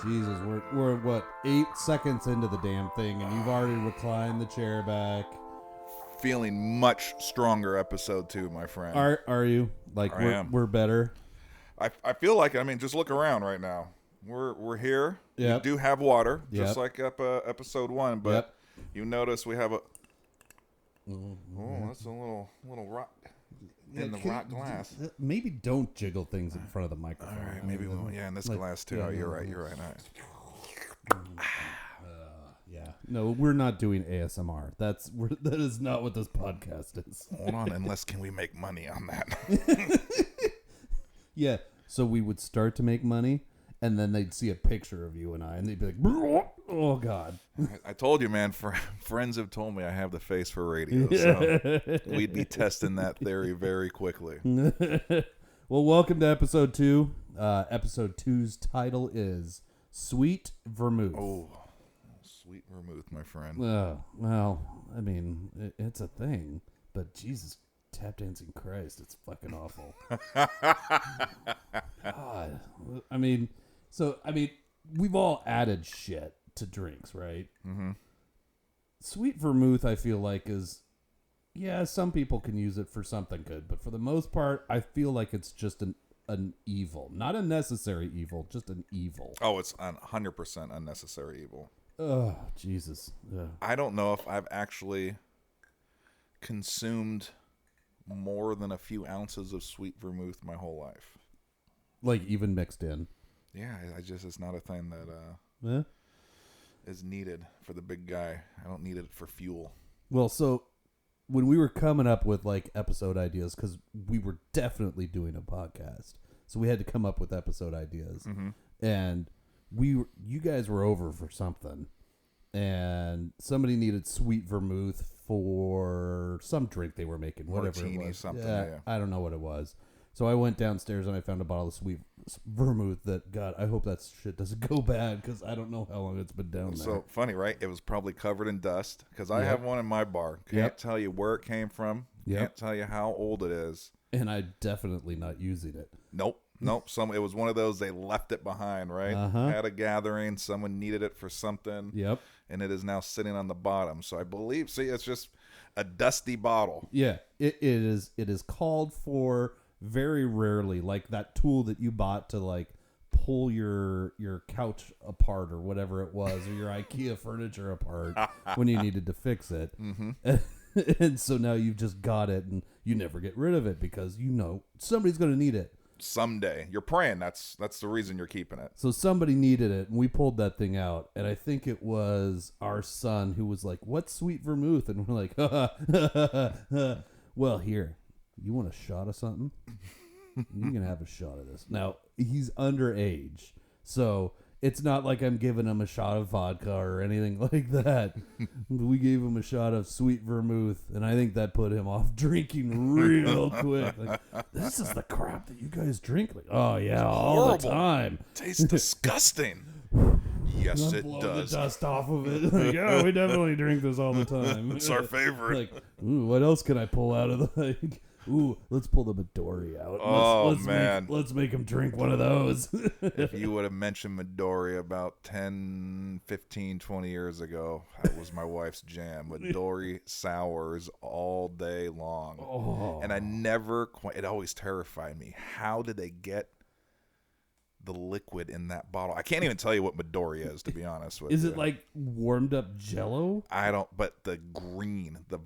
Jesus, we're what, 8 seconds into the damn thing, and you've already reclined the chair back. Feeling much stronger episode 2, my friend. Are you? Like we're better? I feel like, I mean, just look around right now. We're here. Yep. We do have water, Yep. just like episode 1, but you notice we have a that's a little rock in the rock glass. Maybe don't jiggle things in front of the microphone. All right, maybe we won't. Yeah, in this glass too. Yeah, Oh, you're right. All right. Yeah. No, we're not doing ASMR. That is not what this podcast is. Hold on, unless can we make money on that? Yeah. So we would start to make money, and then they'd see a picture of you and I, and they'd be like, "Oh God!" I told you, man. Friends have told me I have the face for radio, so we'd be testing that theory very quickly. Well, welcome to episode 2. Episode 2's title is Sweet Vermouth. Oh, sweet vermouth, my friend. Well, I mean, it's a thing, but Jesus, tap dancing Christ, it's fucking awful. God, I mean, we've all added shit to drinks, right? Mm-hmm. Sweet vermouth, I feel like some people can use it for something good, but for the most part, I feel like it's just an evil, not a necessary evil, just an evil. Oh, it's 100% unnecessary evil. Oh, Jesus. Yeah. I don't know if I've actually consumed more than a few ounces of sweet vermouth my whole life. Like even mixed in. Yeah, it's not a thing that is needed for the big guy. I don't need it for fuel. Well, so when we were coming up with like episode ideas, because we were definitely doing a podcast, so we had to come up with episode ideas, and you guys were over for something, and somebody needed sweet vermouth for some drink they were making, whatever Martini, it was. something. Yeah, I don't know what it was. So I went downstairs and I found a bottle of sweet vermouth that, God, I hope that shit doesn't go bad because I don't know how long it's been down there. So funny, right? It was probably covered in dust because I have one in my bar. Can't tell you where it came from. Can't tell you how old it is. And I'm definitely not using it. Nope. It was one of those, they left it behind, right? Had a gathering. Someone needed it for something. Yep. And it is now sitting on the bottom. So I believe, it's just a dusty bottle. Yeah. It is called for very rarely, like that tool that you bought to like pull your couch apart or whatever it was, or your IKEA furniture apart when you needed to fix it. Mm-hmm. And so now you've just got it and you never get rid of it because you know somebody's going to need it. Someday. You're praying that's the reason you're keeping it. So somebody needed it and we pulled that thing out, and I think it was our son who was like, "What's sweet vermouth?" And we're like, well, here, you want a shot of something? You can have a shot of this. Now, he's underage, so it's not like I'm giving him a shot of vodka or anything like that. We gave him a shot of sweet vermouth, and I think that put him off drinking real quick. Like, this is the crap that you guys drink. Like, oh, yeah, all the time. Tastes disgusting. Yes, it Blow does. the dust off of it. Like, yeah, we definitely drink this all the time. It's our favorite. Like, ooh, what else can I pull out of the... Like, ooh, let's pull the Midori out. Let's make him drink one of those. If you would have mentioned Midori about 10, 15, 20 years ago, that was my wife's jam. Midori sours all day long. Oh. And it always terrified me. How did they get the liquid in that bottle? I can't even tell you what Midori is, to be honest with you. Is it like warmed up Jello? I don't, but the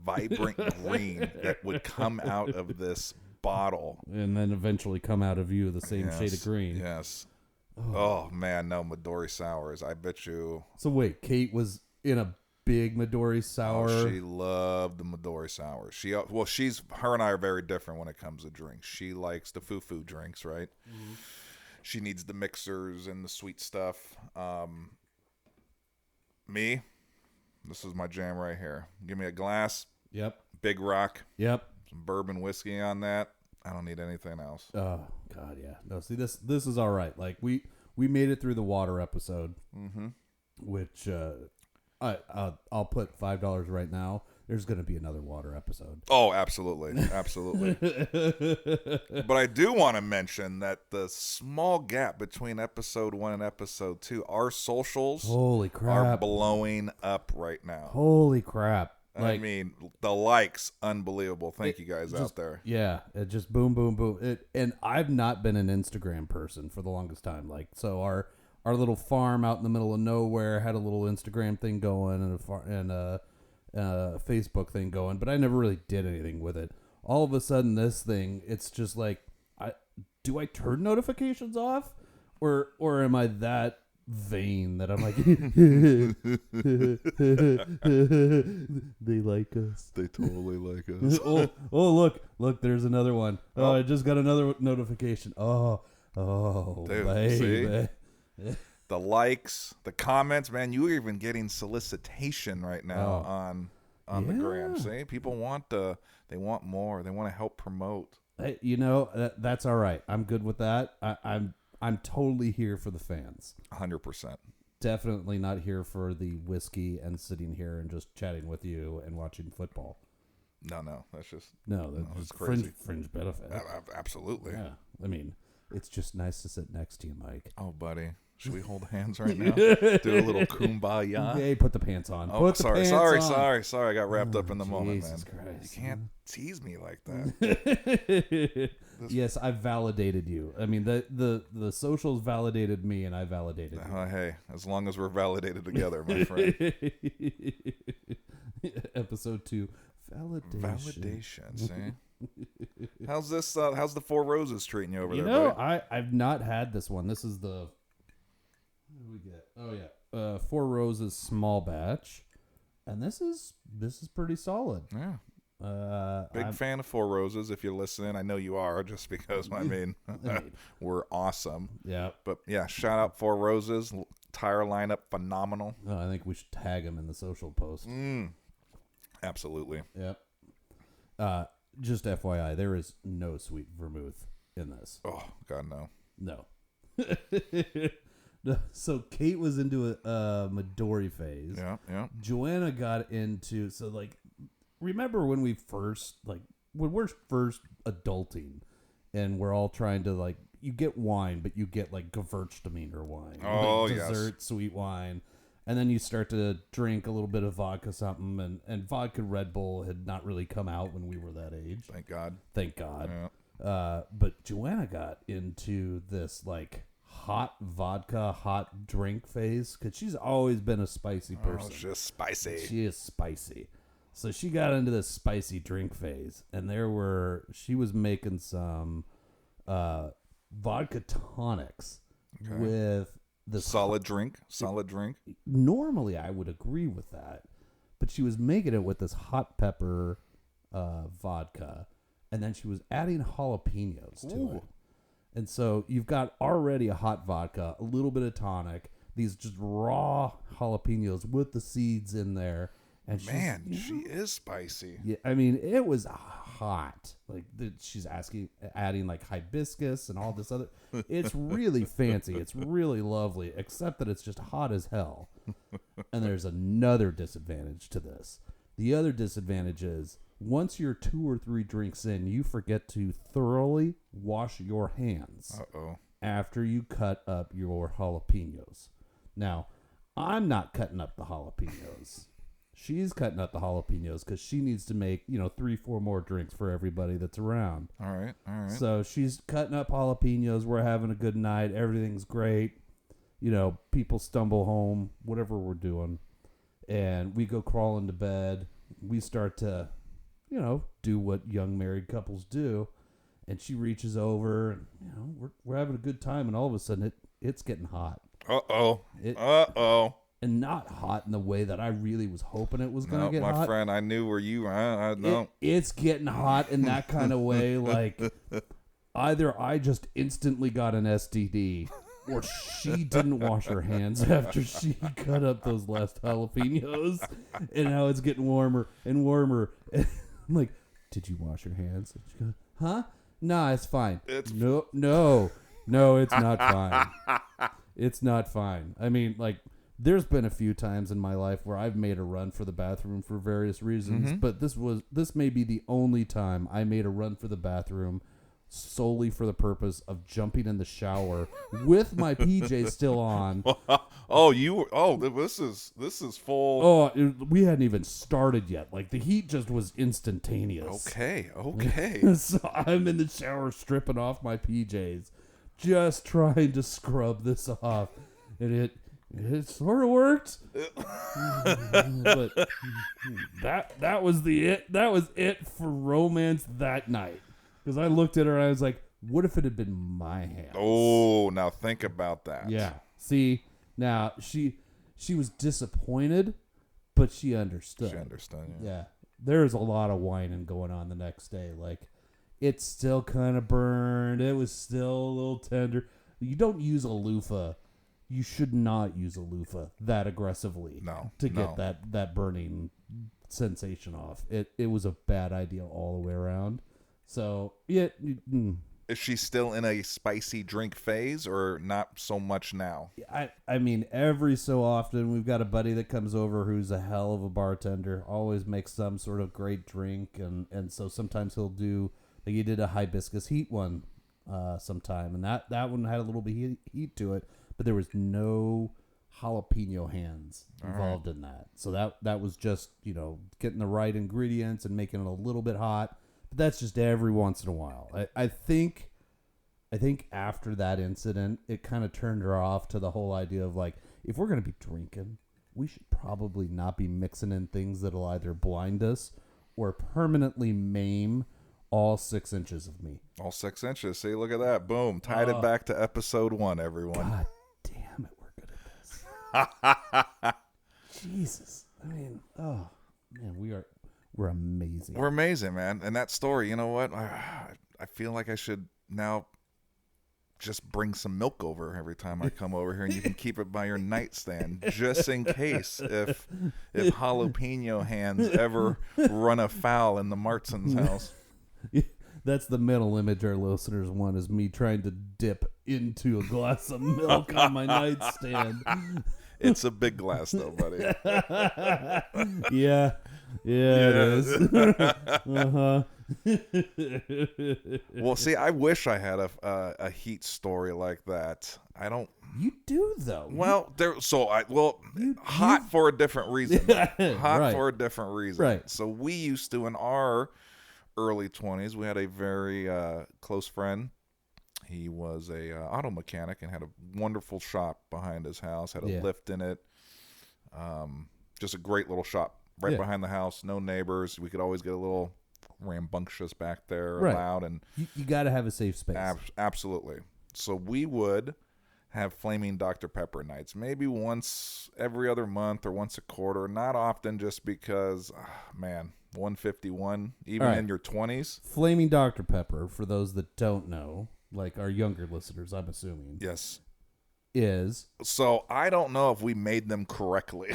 vibrant green that would come out of this bottle. And then eventually come out of you the same shade of green. Yes. Oh, man, no, Midori sours. I bet you. So wait, Kate was in a big Midori sour? Oh, she loved the Midori sour. Her and I are very different when it comes to drinks. She likes the foo-foo drinks, right? Mm-hmm. She needs the mixers and the sweet stuff. Me, this is my jam right here. Give me a glass. Yep. Big Rock. Yep. Some bourbon whiskey on that. I don't need anything else. Oh, God, yeah. No, see, this is all right. Like, we made it through the water episode, which I'll put $5 right now there's going to be another water episode. Oh, absolutely. Absolutely. But I do want to mention that the small gap between episode 1 and episode 2, our socials Holy crap. are blowing up right now. Holy crap. I mean, the likes, unbelievable. Thank you guys out there. Yeah, it just boom, boom, boom. And I've not been an Instagram person for the longest time. Like, so our little farm out in the middle of nowhere had a little Instagram thing going and a Facebook thing going, but I never really did anything with it. All of a sudden, this thing, it's just like, do I turn notifications off, or am I that vain that I'm like, they like us. They totally like us. oh, look, there's another one. Oh, I just got another notification. Oh, Dude, baby. see? The likes, the comments, man. You are even getting solicitation right now on the gram. See, people they want more. They want to help promote. Hey, that's all right. I'm good with that. I'm totally here for the fans. 100%. Definitely not here for the whiskey and sitting here and just chatting with you and watching football. No, that's just that's crazy. Fringe benefit. Absolutely. Yeah, I mean, it's just nice to sit next to you, Mike. Oh, buddy, should we hold hands right now? Do a little kumbaya. Hey, put the pants on. Oh, Sorry. I got wrapped up in the moment, man. Jesus Christ. You can't tease me like that. Yes, I validated you. I mean, the socials validated me, and I validated you. Hey, as long as we're validated together, my friend. Episode 2, validation. See, how's this? How's the Four Roses treating you over there, buddy? I've not had this one. This is the what do we get? Oh yeah, Four Roses small batch, and this is pretty solid. Yeah. Big fan of Four Roses. If you're listening, I know you are, just because I mean we're awesome. Yeah. But yeah, shout out Four Roses. Tire lineup phenomenal. Oh, I think we should tag them in the social post. Absolutely. Yep. Just FYI, there is no sweet vermouth in this. Oh God, no. No. So Kate was into a Midori phase. Yeah. Joanna got into remember when we're first adulting and we're all trying to you get wine, but you get Gewürztraminer wine. Oh, dessert, sweet wine. And then you start to drink a little bit of vodka something, and vodka Red Bull had not really come out when we were that age. Thank God. Yeah. But Joanna got into this hot vodka, hot drink phase because she's always been a spicy person. Oh, just spicy. She is spicy. So she got into this spicy drink phase, and she was making some vodka tonics with the solid drink. Normally, I would agree with that, but she was making it with this hot pepper vodka, and then she was adding jalapenos to it. And so you've got already a hot vodka, a little bit of tonic, these just raw jalapenos with the seeds in there. And she is spicy. Yeah, I mean, it was hot. She's adding hibiscus and all this other. It's really fancy. It's really lovely, except that it's just hot as hell. And there's another disadvantage to this. The other disadvantage is once you're 2 or 3 drinks in, you forget to thoroughly wash your hands after you cut up your jalapenos. Now, I'm not cutting up the jalapenos. She's cutting up the jalapenos because she needs to make, 3-4 more drinks for everybody that's around. All right. So she's cutting up jalapenos. We're having a good night. Everything's great. People stumble home, whatever we're doing. And we go crawling to bed. We start to, do what young married couples do. And she reaches over and, we're having a good time. And all of a sudden it's getting hot. And not hot in the way that I really was hoping it was going to get hot. My friend, I knew where you were. No. It's getting hot in that kind of way. Either I just instantly got an STD or she didn't wash her hands after she cut up those last jalapenos. And now it's getting warmer and warmer. And I'm like, did you wash your hands? And she goes, huh? Nah, it's fine. No, it's not fine. It's not fine. I mean, there's been a few times in my life where I've made a run for the bathroom for various reasons, but this may be the only time I made a run for the bathroom solely for the purpose of jumping in the shower with my PJs still on. This is full. Oh, we hadn't even started yet. Like, the heat just was instantaneous. Okay. So I'm in the shower stripping off my PJs, just trying to scrub this off, and it sort of worked. But that was it for romance that night. Because I looked at her and I was like, what if it had been my hands? Oh, now think about that. Yeah. See, now she was disappointed, but she understood. She understood, yeah. There was a lot of whining going on the next day. Like, it still kind of burned. It was still a little tender. You don't use a loofah. You should not use a loofah that aggressively to get that burning sensation off. It was a bad idea all the way around. So, yeah. Is she still in a spicy drink phase or not so much now? I mean, every so often we've got a buddy that comes over who's a hell of a bartender, always makes some sort of great drink. And so sometimes he'll do, like he did a hibiscus heat one sometime. And that one had a little bit of heat to it, but there was no jalapeno hands involved in that. So that was just, getting the right ingredients and making it a little bit hot. That's just every once in a while. I think after that incident, it kind of turned her off to the whole idea of, like, if we're going to be drinking, we should probably not be mixing in things that'll either blind us or permanently maim all 6 inches of me. All 6 inches. See, look at that. Boom. Tied it back to episode 1, everyone. God damn it, we're good at this. Jesus. I mean, oh, man, we're amazing. We're amazing, man. And that story, you know what? I feel like I should now just bring some milk over every time I come over here, and you can keep it by your nightstand just in case if jalapeno hands ever run afoul in the Martson's house. That's the mental image our listeners want, is me trying to dip into a glass of milk on my nightstand. It's a big glass, though, buddy. Yeah, it is. Uh-huh. Well, see, I wish I had a heat story like that. I don't. You do, though. Well, hot for a different reason. Hot for a different reason. Right. So we used to, in our early 20s, we had a very close friend. He was a auto mechanic and had a wonderful shop behind his house, had a lift in it. Just a great little shop right behind the house, no neighbors. We could always get a little rambunctious back there, loud. And you got to have a safe space. Absolutely. So we would have flaming Dr. Pepper nights, maybe once every other month or once a quarter, not often, just because, 151, even in your 20s. Flaming Dr. Pepper, for those that don't know, like our younger listeners, I'm assuming. Yes. Is. So I don't know if we made them correctly,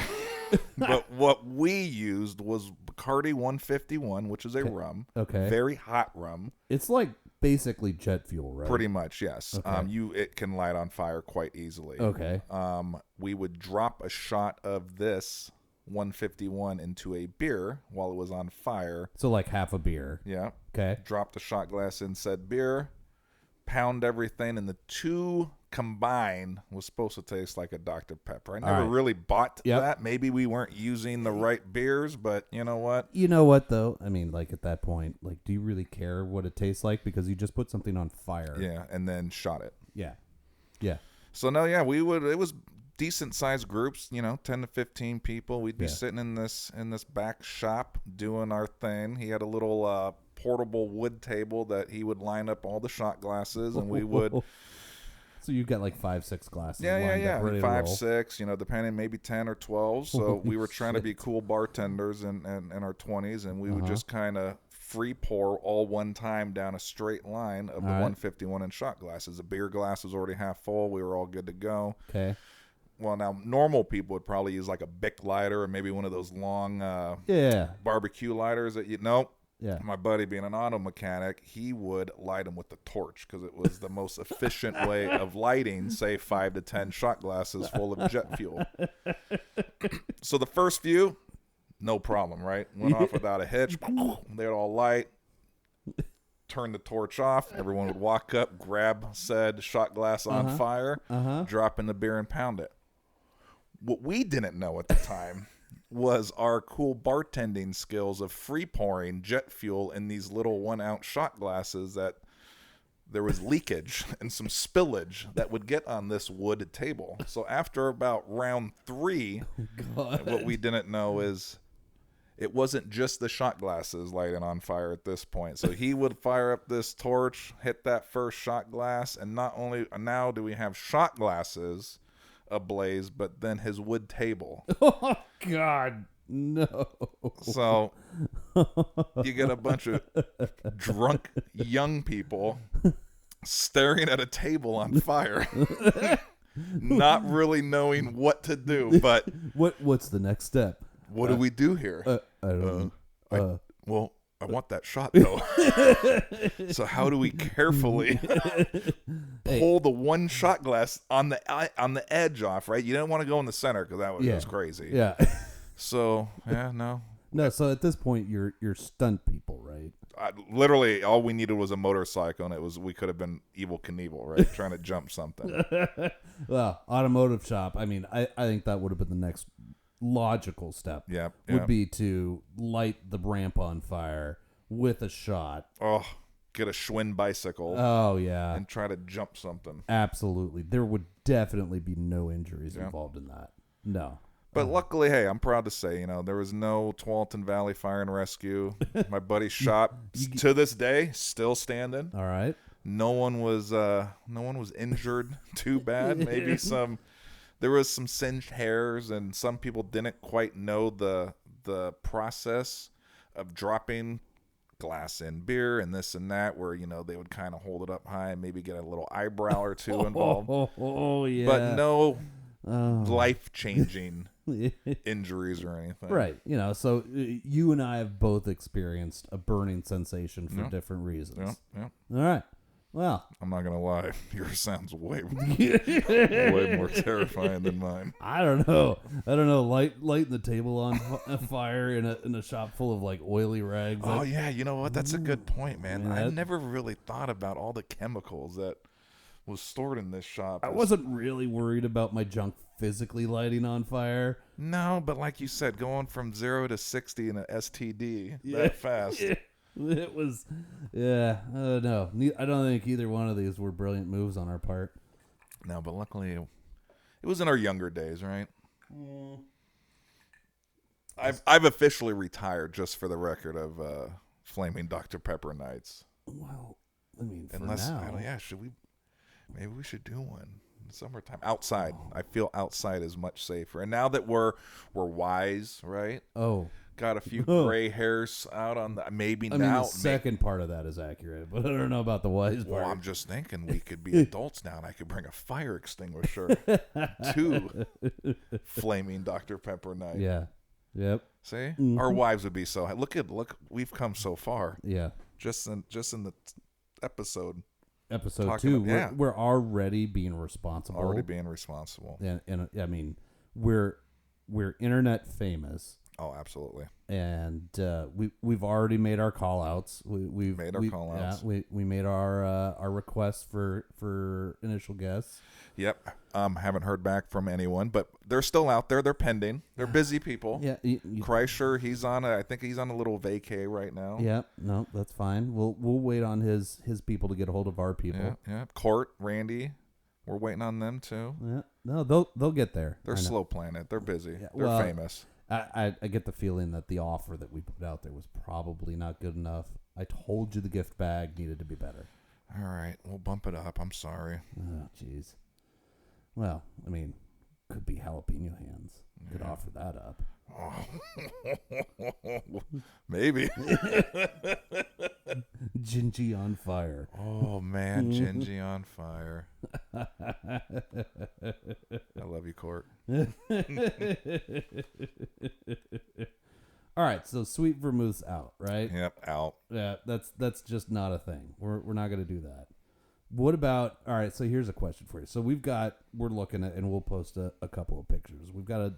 but what we used was Bacardi 151, which is a rum. Okay. Very hot rum. It's like basically jet fuel, right? Pretty much, yes. Okay. It can light on fire quite easily. Okay. We would drop a shot of this 151 into a beer while it was on fire. So like half a beer. Yeah. Okay. Drop the shot glass in said beer, pound everything, and the two combined was supposed to taste like a Dr. Pepper. I never really bought that. Maybe we weren't using the right beers, but you know what? You know what, though? I mean, like, at that point, like, do you really care what it tastes like? Because you just put something on fire. Yeah, and then shot it. Yeah. Yeah. So, no, yeah, it was decent-sized groups, 10 to 15 people. We'd be sitting in this back shop doing our thing. He had a little portable wood table that he would line up all the shot glasses, and we would... So you've got like 5-6 glasses. Yeah. Ready 5, 6, depending, maybe 10 or 12. So we were trying to be cool bartenders in our 20s, and we would just kind of free pour all one time down a straight line of the 151 and shot glasses. The beer glass was already half full. We were all good to go. Okay. Well, now normal people would probably use like a Bic lighter or maybe one of those long barbecue lighters that Yeah. My buddy, being an auto mechanic, he would light them with the torch because it was the most efficient way of lighting, say, 5 to 10 shot glasses full of jet fuel. So the first few, no problem, right? Went off without a hitch. They'd all light. Turn the torch off. Everyone would walk up, grab said shot glass on fire, drop in the beer, and pound it. What we didn't know at the time was our cool bartending skills of free pouring jet fuel in these little 1 ounce shot glasses, that there was leakage and some spillage that would get on this wood table. So after about round 3, what we didn't know is it wasn't just the shot glasses lighting on fire at this point. So he would fire up this torch, hit that first shot glass, and not only now do we have shot glasses ablaze, but then his wood table. Oh, God, no. So you get a bunch of drunk young people staring at a table on fire, not really knowing what to do. But what's the next step? What do we do here? I don't know. I want that shot, though. So how do we carefully pull the one shot glass on the edge off, right? You didn't want to go in the center because that was just crazy. Yeah. So, no. No, so at this point, you're stunt people, right? Literally, all we needed was a motorcycle, and we could have been Evel Knievel, right? Trying to jump something. Well, automotive shop, I mean, I think that would have been the next logical step. Would be to light the ramp on fire with a shot. Oh, get a Schwinn bicycle. Oh, yeah. And try to jump something. Absolutely. There would definitely be no injuries involved in that. No. But luckily, hey, I'm proud to say, there was no Tualatin Valley Fire and Rescue. My buddy's shop, to this day, still standing. All right. No one was injured too bad. Maybe there was some singed hairs, and some people didn't quite know the process of dropping glass in beer and this and that, where they would kind of hold it up high and maybe get a little eyebrow or two involved. Oh yeah. But no life-changing injuries or anything. Right. So you and I have both experienced a burning sensation for different reasons. Yeah. All right. Well, I'm not gonna lie, yours sounds way more terrifying than mine. I don't know. Lighting the table on fire in a shop full of like oily rags. Oh yeah, you know what? That's a good point, man. I never really thought about all the chemicals that was stored in this shop. I wasn't really worried about my junk physically lighting on fire. No, but like you said, going from 0 to 60 in an STD that fast. It was, no. I don't think either one of these were brilliant moves on our part. No, but luckily it was in our younger days, right? I've officially retired, just for the record, of Flaming Dr. Pepper nights. Well, I mean, maybe we should do one in summertime outside. I feel outside is much safer. And now that we're wise, right? Oh. Got a few gray hairs out on the the second part of that is accurate, but I don't know about the wise part. Well, I'm just thinking we could be adults now, and I could bring a fire extinguisher to Flaming Dr. Pepper night. Yeah. Yep. See, our wives would be so. Look, we've come so far. Yeah. Just in the episode. Episode 2, we're already being responsible. And I mean, we're internet famous. Oh, absolutely. And we've already made our call outs. We made our requests for initial guests. Yep. Haven't heard back from anyone, but they're still out there. They're pending. They're busy people. Yeah. Kreischer, I think he's on a little vacay right now. Yeah. No, that's fine. We'll wait on his people to get a hold of our people. Yeah. Court, Randy, we're waiting on them too. Yeah. No, they'll get there. They're Slow Planet. They're busy. Yeah, they're famous. I get the feeling that the offer that we put out there was probably not good enough. I told you the gift bag needed to be better. All right, we'll bump it up. I'm sorry. Oh, jeez. Well, I mean, could be jalapeno hands. Could offer that up. Oh. Maybe. Gingy on fire. Oh, man, Gingy on fire. I love you, Court. All all right, so sweet vermouth's out, right? Yep, out. Yeah, that's just not a thing. We're not going to do that. What about, all right, so here's a question for you. So we're looking at, and we'll post a couple of pictures. We've got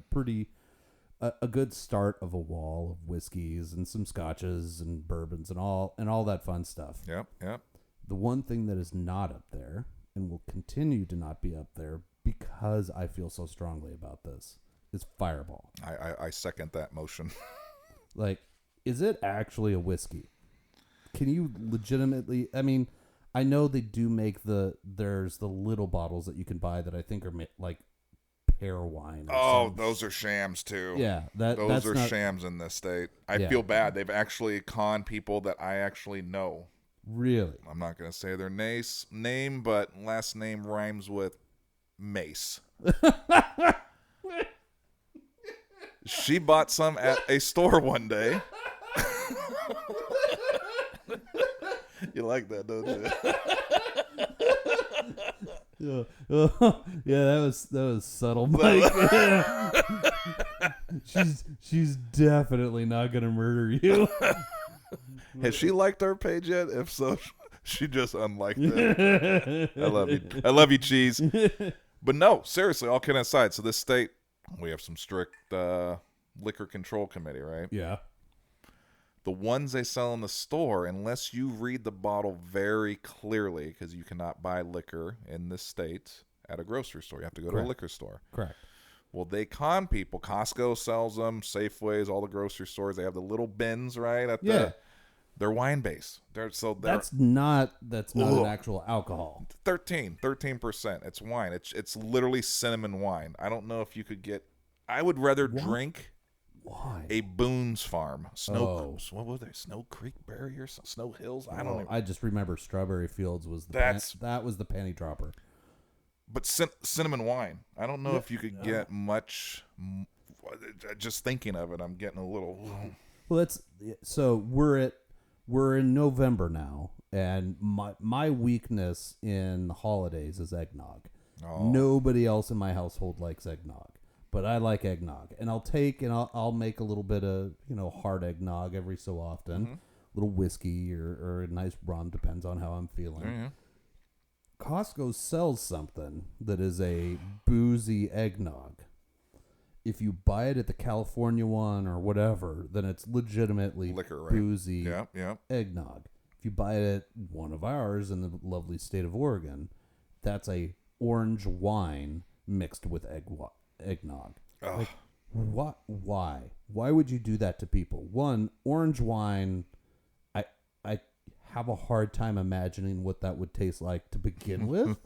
a good start of a wall of whiskeys and some scotches and bourbons and all that fun stuff. Yep. The one thing that is not up there and will continue to not be up there because I feel so strongly about this is Fireball. I second that motion. Like, is it actually a whiskey? Can you legitimately, I mean, I know they do make there's the little bottles that you can buy that I think are like pear wine. Those are shams too. Yeah, those are shams in this state. I feel bad. They've actually conned people that I actually know. Really? I'm not going to say their name, but last name rhymes with Mace. She bought some at a store one day. You like that, don't you? Yeah, that was subtle, Mike. she's definitely not gonna murder you. Has she liked our page yet? If so, she just unliked it. I love you, cheese. But no, seriously, all kidding aside. So this state, we have some strict liquor control committee, right? Yeah. The ones they sell in the store, unless you read the bottle very clearly, because you cannot buy liquor in this state at a grocery store. You have to go to a liquor store. Correct. Well, they con people. Costco sells them. Safeways, all the grocery stores, they have the little bins, right? They're wine based. That's not an actual alcohol. 13%. It's wine. It's literally cinnamon wine. I don't know if you could get. I would rather drink. Why? A Boone's Farm. What was there? Snow Creek Berry or something? Snow Hills? I don't know. I just remember Strawberry Fields was that was the panty dropper. But cinnamon wine. I don't know if you could get much. Just thinking of it, I'm getting a little. Well, we're in November now, and my weakness in the holidays is eggnog. Oh. Nobody else in my household likes eggnog. But I like eggnog, and I'll make a little bit of hard eggnog every so often, a little whiskey or a nice rum, depends on how I'm feeling. Mm-hmm. Costco sells something that is a boozy eggnog. If you buy it at the California one or whatever, then it's legitimately liquor, right? Boozy eggnog. If you buy it at one of ours in the lovely state of Oregon, that's a orange wine mixed with eggnog. Like, what? Why would you do that to people? One, orange wine, I have a hard time imagining what that would taste like to begin with.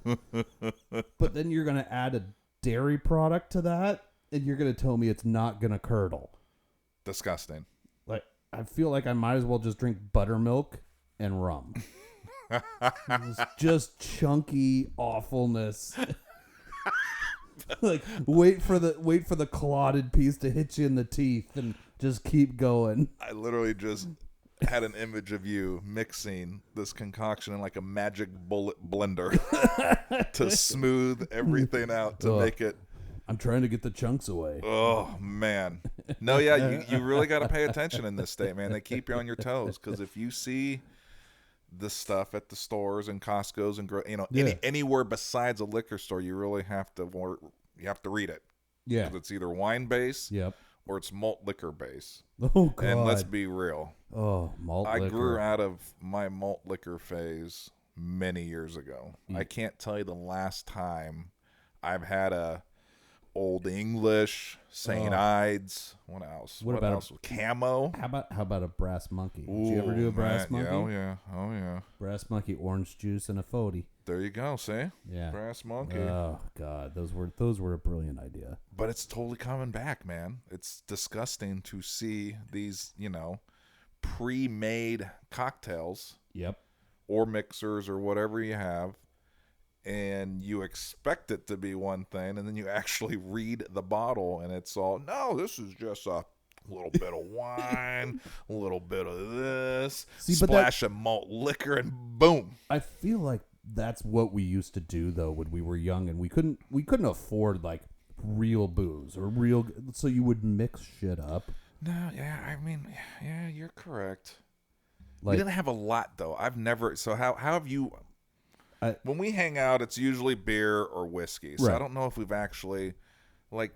But then you're going to add a dairy product to that, and you're going to tell me it's not going to curdle. Disgusting. Like, I feel like I might as well just drink buttermilk and rum. It's just chunky awfulness. Like, wait for the clotted piece to hit you in the teeth and just keep going. I literally just had an image of you mixing this concoction in like a magic bullet blender to smooth everything out to make it. I'm trying to get the chunks away. Oh, man. No, yeah, you really got to pay attention in this state, man. They keep you on your toes, because if you see the stuff at the stores and Costco's and anywhere besides a liquor store, you really have to read it. Yeah, because it's either wine base, or it's malt liquor base. Oh God! And let's be real. Oh, malt liquor. I grew out of my malt liquor phase many years ago. I can't tell you the last time I've had a Old English, St. Ides. What else? What else? Camo. How about a brass monkey? Did you ever do a brass monkey? Oh yeah. Brass monkey, orange juice, and a 40. There you go. See? Yeah. Brass monkey. Oh God, those were a brilliant idea. But it's totally coming back, man. It's disgusting to see these, pre-made cocktails. Yep. Or mixers or whatever you have. And you expect it to be one thing, and then you actually read the bottle, and it's all, no, this is just a little bit of wine, a little bit of this, splash of malt liquor, and boom. I feel like that's what we used to do, though, when we were young, and we couldn't afford, like, real booze or real, so you would mix shit up. No, yeah, I mean, yeah, you're correct. We Like, didn't have a lot though. I've never. So how have you? I, When we hang out, it's usually beer or whiskey. So I right, don't know if we've actually like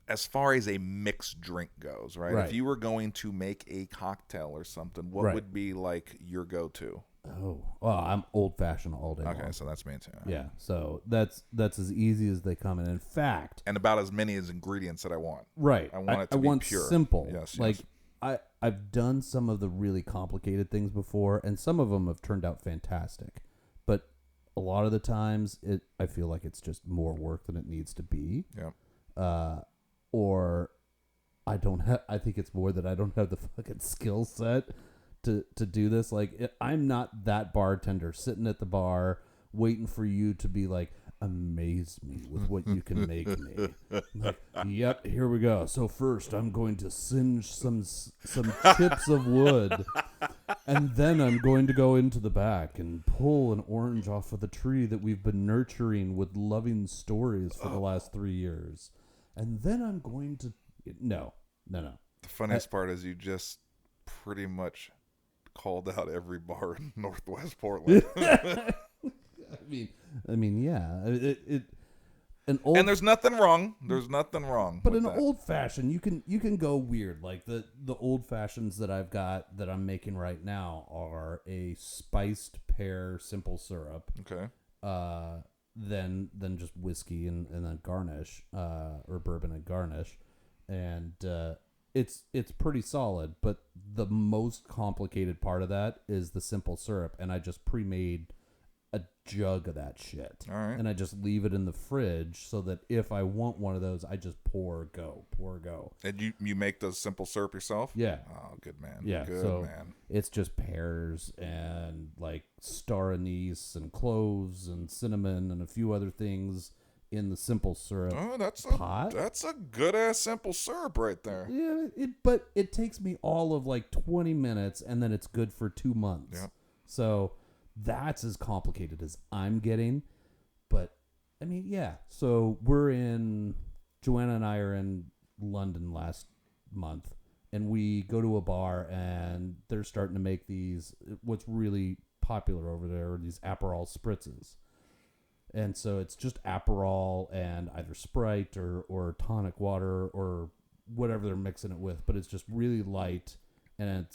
as far as a mixed drink goes, right? If right, you were going to make a cocktail or something, what right. would be like your go-to? Oh, well, I'm old fashioned all day Okay, long. so that's me too. Yeah, so that's as easy as they come. And in fact, And about as many as ingredients that I want. right, I want it to I be want pure. simple. Yes, Like yes. I've done some of the really complicated things before, and some of them have turned out fantastic. But a lot of the times, I feel like it's just more work than it needs to be. Yep. Or I don't have. I think it's more that I don't have the fucking skill set to do this. Like I'm not that bartender sitting at the bar waiting for you to be like, amaze me with what you can make me. I'm like, yep, here we go. So first, I'm going to singe some chips of wood, and then I'm going to go into the back and pull an orange off of the tree that we've been nurturing with loving stories for the last 3 years, and then I'm going to no. The funniest part is you just pretty much called out every bar in Northwest Portland. I mean, yeah. An old, And there's nothing wrong. There's nothing wrong. but with an that. old fashioned, you can go weird. Like the old fashions that I've got that I'm making right now are a spiced pear simple syrup. Okay. Then just whiskey and then garnish, or bourbon and garnish, and it's pretty solid. But the most complicated part of that is the simple syrup, and I just pre-made a jug of that shit. All right. And I just leave it in the fridge so that if I want one of those, I just pour, go. And you make the simple syrup yourself? Yeah. Oh, good man. Yeah. Good so man. it's just pears and like star anise and cloves and cinnamon and a few other things in the simple syrup Oh, pot. That's a good ass simple syrup right there. Yeah, but it takes me all of like 20 minutes and then it's good for 2 months. Yeah. So that's as complicated as I'm getting. But I mean, yeah. So Joanna and I are in London last month, and we go to a bar and they're starting to make these, what's really popular over there are these Aperol spritzes. And so it's just Aperol and either Sprite or tonic water or whatever they're mixing it with, but it's just really light and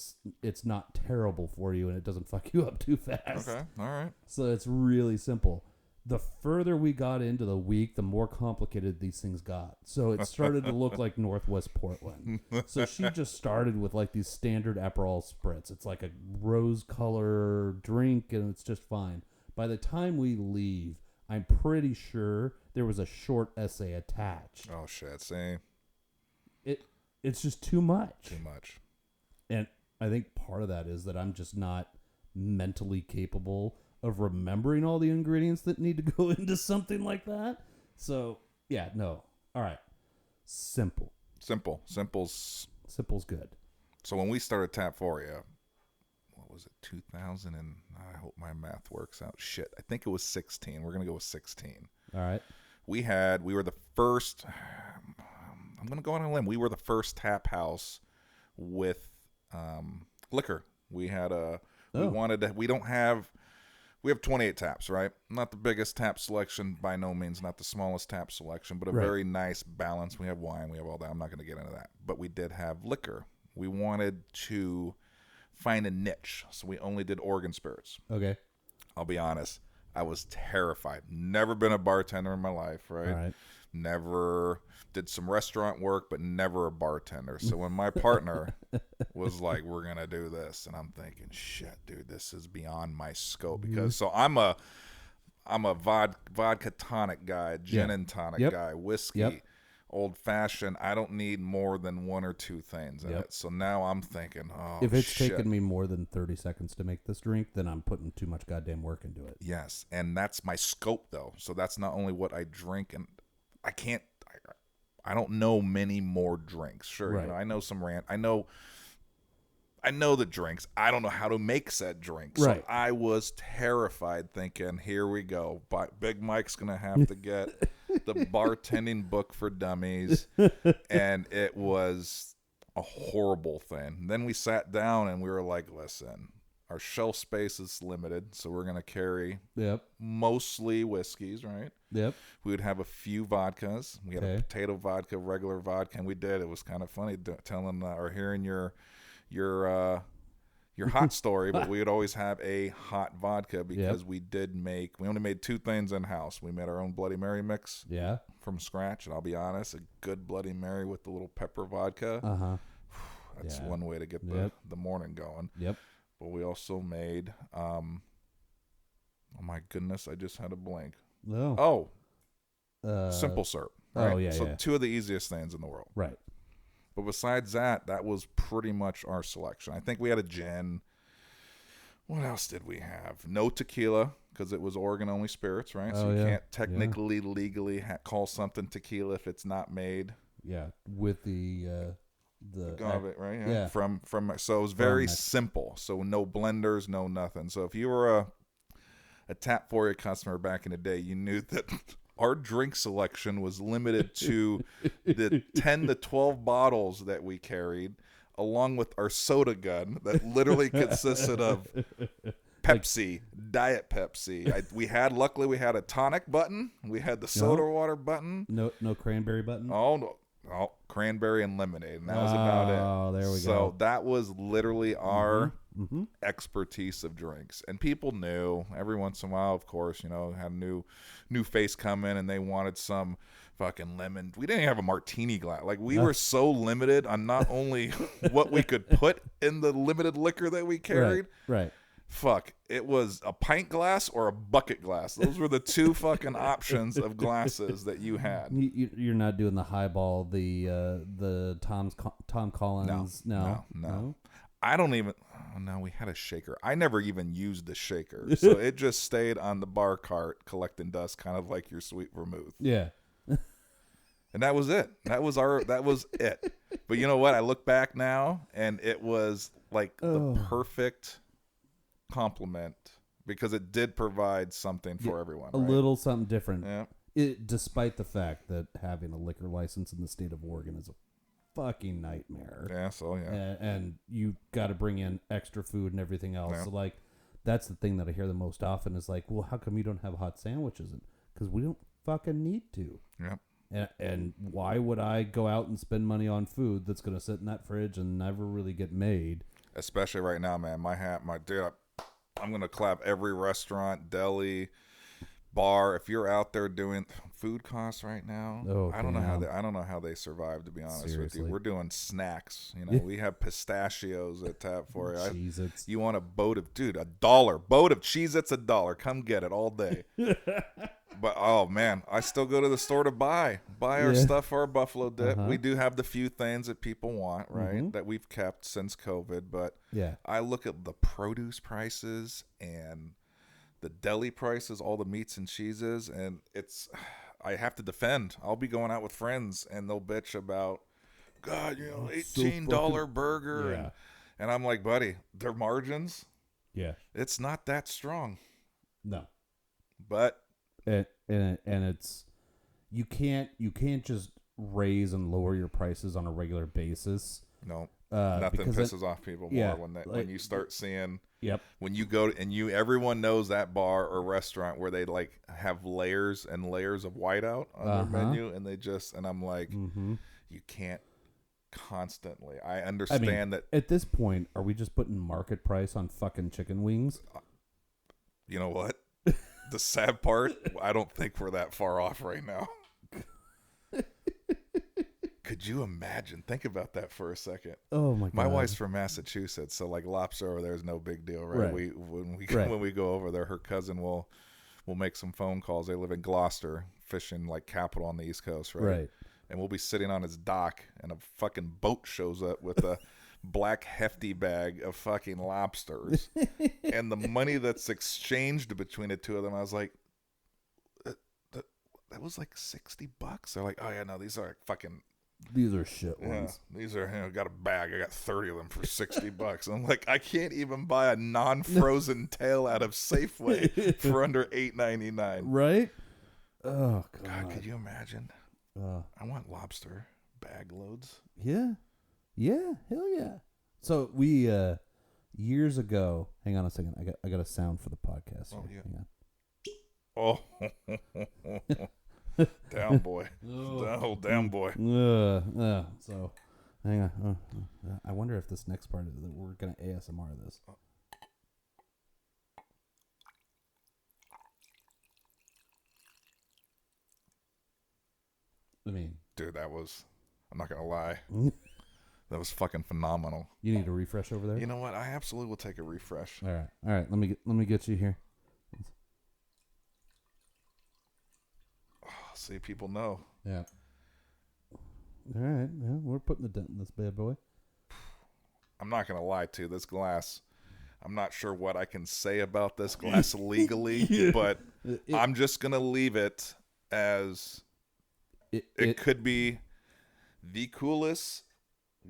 it's not terrible for you and it doesn't fuck you up too fast. Okay. All right. So it's really simple. The further we got into the week, the more complicated these things got. So it started to look like Northwest Portland. So she just started with like these standard Aperol spritz. It's like a rose color drink and it's just fine. By the time we leave, I'm pretty sure there was a short essay attached. Oh shit. See. It's just too much. Too much. And I think part of that is that I'm just not mentally capable of remembering all the ingredients that need to go into something like that. So, yeah, no. All right. Simple. Simple's good. So when we started Tapforia, what was it, 2000 and I hope my math works out. Shit, I think it was 16. We're going to go with 16. All right. We were the first, I'm going to go on a limb. We were the first tap house with liquor. We had we have 28 taps, right? Not the biggest tap selection by no means, not the smallest tap selection, but a very nice balance. We have wine, we have all that. I'm not going to get into that. But we did have liquor. We wanted to find a niche, so we only did organ spirits. Okay. I'll be honest. I was terrified. Never been a bartender in my life, right? All right. Never did some restaurant work, but never a bartender. So when my partner was like, we're going to do this, and I'm thinking, shit, dude, this is beyond my scope. Because so I'm a vodka tonic guy, gin and tonic guy, whiskey, old fashioned. I don't need more than one or two things in it. So now I'm thinking, oh, if it's taken me more than 30 seconds to make this drink, then I'm putting too much goddamn work into it. Yes, and that's my scope, though. So that's not only what I drink, and I don't know many more drinks. Sure, you know, I know some I know the drinks. I don't know how to make said drinks. So I was terrified thinking, here we go. Big Mike's going to have to get the bartending book for dummies. And it was a horrible thing. Then we sat down and we were like, listen, our shelf space is limited, so we're going to carry mostly whiskeys, right? Yep. We would have a few vodkas. We had a potato vodka, regular vodka, and we did. It was kind of funny telling or hearing your hot story, but we would always have a hot vodka because we only made two things in-house. We made our own Bloody Mary mix from scratch, and I'll be honest, a good Bloody Mary with the little pepper vodka, that's one way to get the morning going. Yep. But we also made, oh my goodness, I just had a blank. Simple syrup. Right? So two of the easiest things in the world. Right. But besides that, that was pretty much our selection. I think we had a gin. What else did we have? No tequila, because it was Oregon-only spirits, right? So you can't technically, legally call something tequila if it's not made. Yeah, with the agave, right? Yeah. From so it was very simple. So no blenders, no nothing. So if you were a Tap For You customer back in the day, you knew that our drink selection was limited to the 10 to 12 bottles that we carried, along with our soda gun that literally consisted of Pepsi, Diet Pepsi. Luckily we had a tonic button. We had the soda water button. No cranberry button. Oh, no. Oh, cranberry and lemonade, and that was about it. Oh, there we go. So that was literally our expertise of drinks, and people knew. Every once in a while, of course, had a new face come in, and they wanted some fucking lemon. We didn't even have a martini glass. Like, we were so limited on not only what we could put in the limited liquor that we carried. Right. Fuck, it was a pint glass or a bucket glass. Those were the two fucking options of glasses that you had. You're not doing the highball, the Tom Collins. No. I don't even. Oh, no, we had a shaker. I never even used the shaker, so it just stayed on the bar cart collecting dust, kind of like your sweet vermouth. Yeah. And that was it. That was it. But you know what? I look back now, and it was like the perfect compliment, because it did provide something for everyone. A little something different. Yeah. Despite the fact that having a liquor license in the state of Oregon is a fucking nightmare. Yeah, so yeah. And you got to bring in extra food and everything else. Yeah. So like, that's the thing that I hear the most often is like, well, how come you don't have hot sandwiches? Because we don't fucking need to. Yeah. And why would I go out and spend money on food that's going to sit in that fridge and never really get made? Especially right now, man. I'm going to clap every restaurant, deli, bar. If you're out there doing food costs right now, I don't know how they survive, to be honest with you. We're doing snacks. We have pistachios at Tap For You. Cheez-Its. You want a boat of $1 boat of Cheez-Its, $1. Come get it all day. But oh man, I still go to the store to buy our stuff for our buffalo dip. We do have the few things that people want, right? That we've kept since COVID. But I look at the produce prices and the deli prices, all the meats and cheeses, and I have to defend. I'll be going out with friends and they'll bitch about, God, $18 burger, and I'm like, buddy, their margins, it's not that strong. No, but. And it's you can't just raise and lower your prices on a regular basis. No, nothing pisses off people more when you start seeing. Yep. When you go and everyone knows that bar or restaurant where they like have layers and layers of whiteout on their menu, and I'm like, you can't constantly. I understand that at this point, are we just putting market price on fucking chicken wings? You know what? The sad part, I don't think we're that far off right now. Could you imagine? Think about that for a second. Oh my God. My wife's from Massachusetts, so like lobster over there is no big deal, right? When we go over there, her cousin will make some phone calls. They live in Gloucester, fishing like capital on the East Coast, right? And we'll be sitting on his dock, and a fucking boat shows up with a black hefty bag of fucking lobsters, and the money that's exchanged between the two of them, I was like, that was like $60. They're like, oh yeah, no, these are shit ones. These are, I got a bag, I got 30 of them for $60. I'm like, I can't even buy a non-frozen tail out of Safeway for under $8.99. Right? Oh God, could you imagine? I want lobster bag loads. Yeah. Yeah, hell yeah. So we years ago. Hang on a second. I got a sound for the podcast. Oh here. yeah. Oh, down boy. Oh, down boy. So, hang on. I wonder if this next part is that we're gonna ASMR this. I mean, dude, I'm not gonna lie. That was fucking phenomenal. You need a refresh over there? You know what? I absolutely will take a refresh. All right. Let me get you here. Oh, see, people know. Yeah. All right. Well, we're putting a dent in this bad boy. I'm not gonna lie to you, this glass. I'm not sure what I can say about this glass legally, but I'm just gonna leave it as it could be the coolest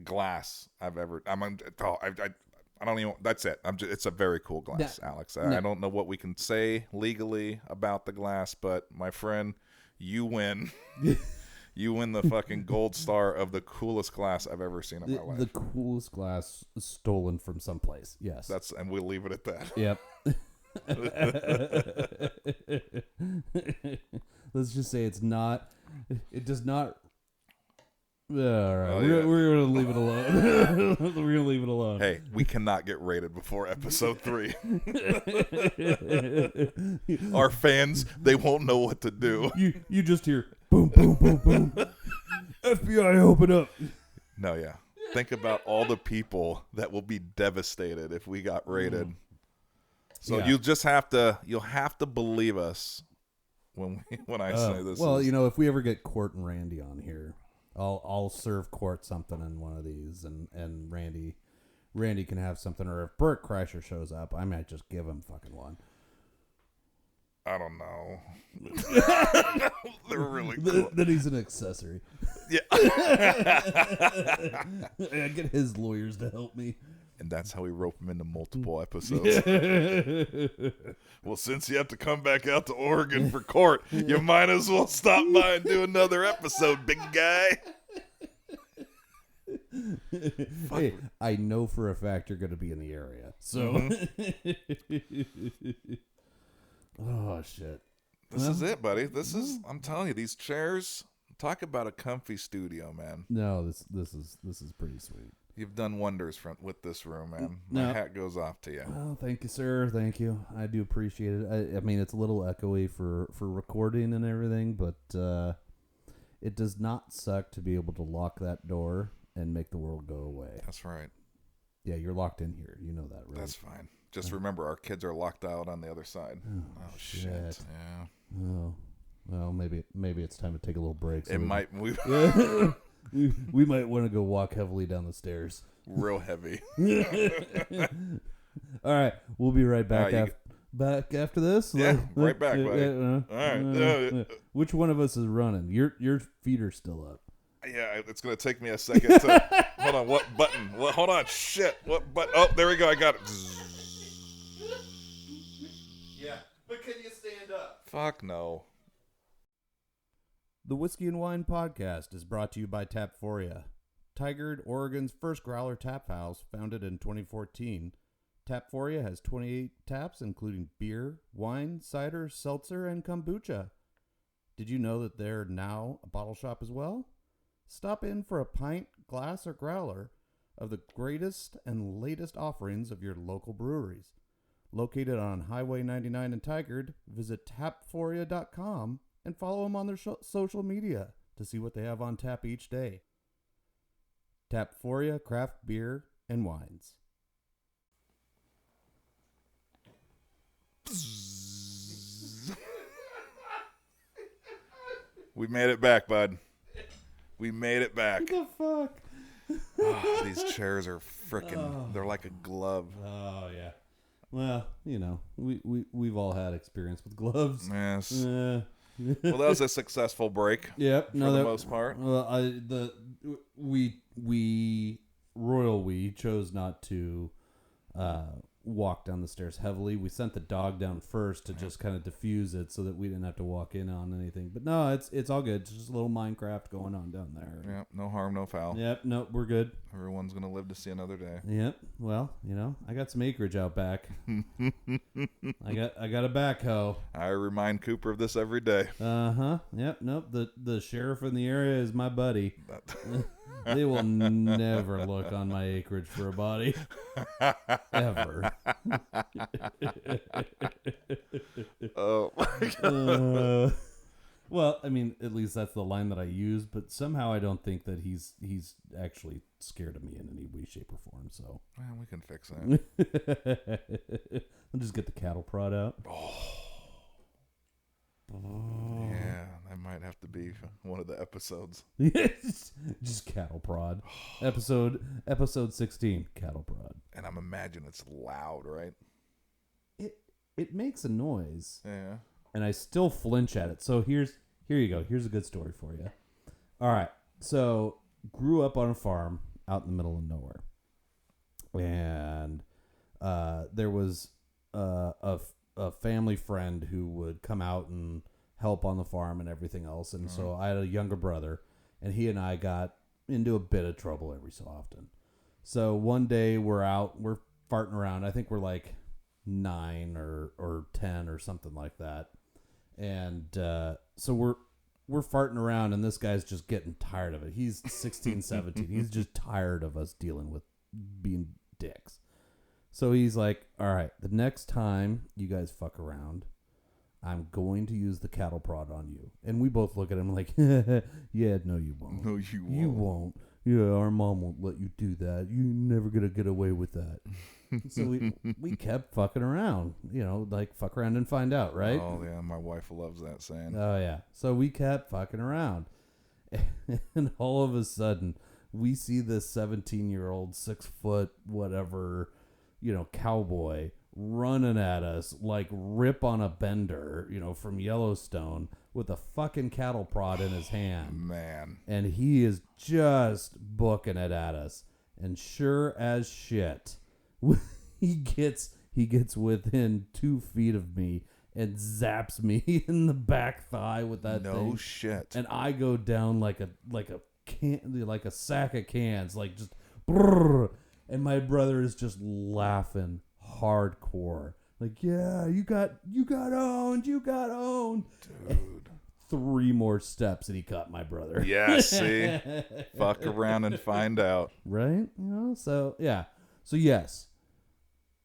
glass I've ever. I don't even. That's it. It's a very cool glass, Alex. I don't know what we can say legally about the glass, but my friend, you win. You win the fucking gold star of the coolest glass I've ever seen in my life. The coolest glass stolen from someplace. Yes. And we'll leave it at that. Yep. Let's just say it does not. All right. We're going to leave it alone. We're going to leave it alone. Hey, we cannot get rated before episode 3. Our fans, they won't know what to do. You just hear boom, boom, boom, boom. FBI, open up. No, yeah. Think about all the people that will be devastated if we got rated. So you'll have to believe us when I say this. Well, if we ever get Court and Randy on here, I'll serve Court something in one of these, and Randy can have something. Or if Bert Kreischer shows up, I might just give him fucking one. I don't know. They're really cool. Then he's an accessory. Yeah. I get his lawyers to help me. And that's how we rope him into multiple episodes. Well, since you have to come back out to Oregon for court, you might as well stop by and do another episode, big guy. Hey, I know for a fact you're going to be in the area. So. Oh, shit. This is it, buddy. I'm telling you, these chairs, talk about a comfy studio, man. No, this is pretty sweet. You've done wonders with this room, man. My hat goes off to you. Oh, thank you, sir. Thank you. I do appreciate it. I mean, it's a little echoey for recording and everything, but it does not suck to be able to lock that door and make the world go away. That's right. Yeah, you're locked in here. You know that, right? That's fine. Just remember, our kids are locked out on the other side. Oh shit. Yeah. Oh. Well, maybe it's time to take a little break. So we might want to go walk heavily down the stairs. Real heavy. All right, we'll be right back back after this. Yeah, right back, buddy. All right. Which one of us is running? Your feet are still up. Yeah, it's gonna take me a second to hold on. What button? Hold on. Shit. What button? Oh, there we go. I got it. Yeah, but can you stand up? Fuck no. The Whiskey and Wine Podcast is brought to you by Tapforia, Tigard, Oregon's first growler tap house, founded in 2014. Tapforia has 28 taps, including beer, wine, cider, seltzer, and kombucha. Did you know that they're now a bottle shop as well? Stop in for a pint, glass, or growler of the greatest and latest offerings of your local breweries. Located on Highway 99 in Tigard, visit tapforia.com and follow them on their social media to see what they have on tap each day. Tapforia craft beer and wines. We made it back, bud. We made it back. What the fuck? Oh, these chairs are freaking. They're like a glove. Oh yeah. Well, we've all had experience with gloves. Yes. Well, that was a successful break. Yep. For the most part. Well, we chose not to walk down the stairs heavily. We sent the dog down first to just kind of diffuse it so that we didn't have to walk in on anything. But no, it's all good. It's just a little Minecraft going on down there. Yep, no harm, no foul. Yep, no, we're good. Everyone's going to live to see another day. Yep. Well, I got some acreage out back. I got a backhoe. I remind Cooper of this every day. Uh-huh. Yep, nope. The sheriff in the area is my buddy. They will never look on my acreage for a body. Ever. Oh, my God. Well, I mean, at least that's the line that I use, but somehow I don't think that he's actually scared of me in any way, shape, or form, so. Well, we can fix that. I'll just get the cattle prod out. Yeah, that might have to be one of the episodes. Just cattle prod. Episode 16, cattle prod. And I'm imagining it's loud, right? It makes a noise. Yeah. And I still flinch at it. So here you go. Here's a good story for you. All right. So grew up on a farm out in the middle of nowhere. And there was a family friend who would come out and help on the farm and everything else. And so I had a younger brother, and he and I got into a bit of trouble every so often. So one day we're farting around. I think we're like 9 or 10 or something like that. And so we're farting around, and this guy's just getting tired of it. He's 16, 17. He's just tired of us dealing with being dicks. So he's like, all right, the next time you guys fuck around, I'm going to use the cattle prod on you. And we both look at him like, yeah, no, you won't. No, you won't. You won't. Yeah, our mom won't let you do that. You're never going to get away with that. So we kept fucking around, like fuck around and find out, right? Oh, yeah, my wife loves that saying. Oh, yeah. So we kept fucking around. And all of a sudden, we see this 17-year-old, 6 foot, whatever, cowboy running at us like Rip on a Bender, from Yellowstone with a fucking cattle prod in his hand. Man. And he is just booking it at us. And sure as shit, he gets within 2 feet of me and zaps me in the back thigh with that thing. No shit. And I go down like a sack of cans, like just brrr, and my brother is just laughing hardcore. Like, yeah, you got owned. Dude. 3 more steps and he caught my brother. Yeah, see? Fuck around and find out. Right? So, yeah. So, yes.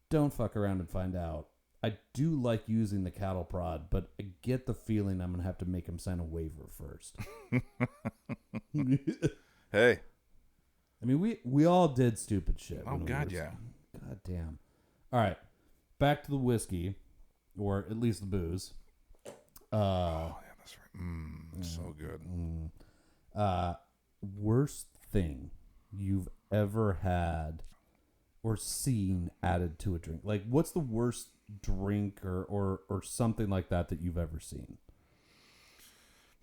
Don't fuck around and find out. I do like using the cattle prod, but I get the feeling I'm going to have to make him sign a waiver first. Hey. I mean, we all did stupid shit. Oh, God, yeah. God damn. All right. Back to the whiskey, or at least the booze. Oh, yeah, that's right. So good. Worst thing you've ever had or seen added to a drink? Like, what's the worst drink or something like that you've ever seen?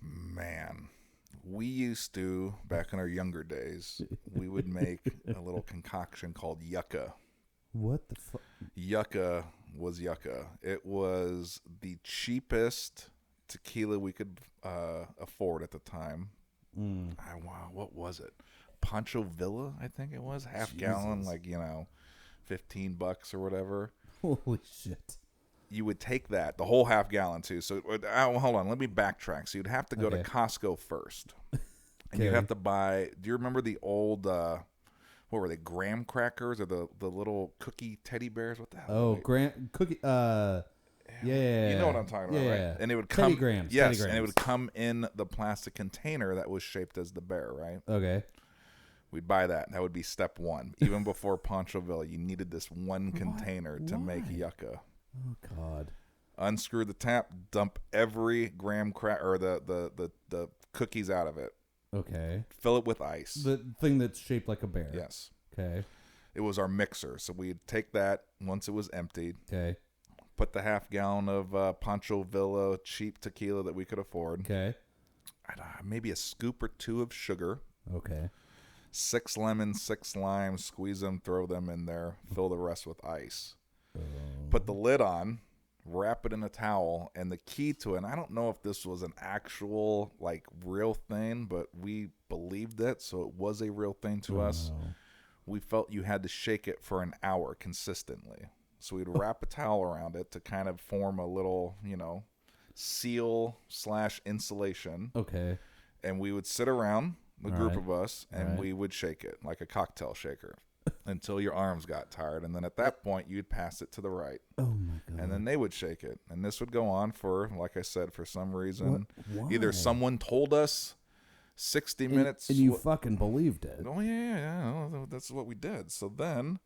Man, we used to, back in our younger days, we would make a little concoction called yucca. What the fuck? Yucca was yucca. It was the cheapest tequila we could afford at the time. Wow, what was it? Pancho Villa, I think it was. Half gallon, like, $15 or whatever. Holy shit. You would take that, the whole half gallon too. So hold on, let me backtrack. So you'd have to go to Costco first. And you'd have to buy, do you remember the old, what were they, graham crackers or the little cookie teddy bears? What the hell? Oh, graham cookie, yeah. You know what I'm talking about, right? And it would come, Teddy Grahams. Yes, Teddy Grahams. and it would come in the plastic container that was shaped as the bear, right? Okay. We'd buy that. That would be step one. Even before Pancho Villa, you needed this one container to make yucca. Oh, God. Unscrew the tap, dump every graham crack or the cookies out of it. Okay. Fill it with ice. The thing that's shaped like a bear. Yes. Okay. It was our mixer. So we'd take that once it was emptied. Okay. Put the half gallon of Pancho Villa cheap tequila that we could afford. Okay. Maybe a scoop or 2 of sugar. Okay. 6 lemons, 6 limes, squeeze them, throw them in there, fill the rest with ice. put the lid on, wrap it in a towel, and the key to it, and I don't know if this was an actual, like, real thing, but we believed it, so it was a real thing to us. No. We felt you had to shake it for an hour consistently. So we'd wrap a towel around it to kind of form a little, seal / insulation. Okay. And we would sit around, the group right. of us, and we would shake it like a cocktail shaker until your arms got tired. And then at that point, you'd pass it to the right. Oh, my God. And then they would shake it. And this would go on for, like I said, for some reason. Why? Either someone told us 60 minutes. And you fucking believed it. Oh, yeah. That's what we did. So then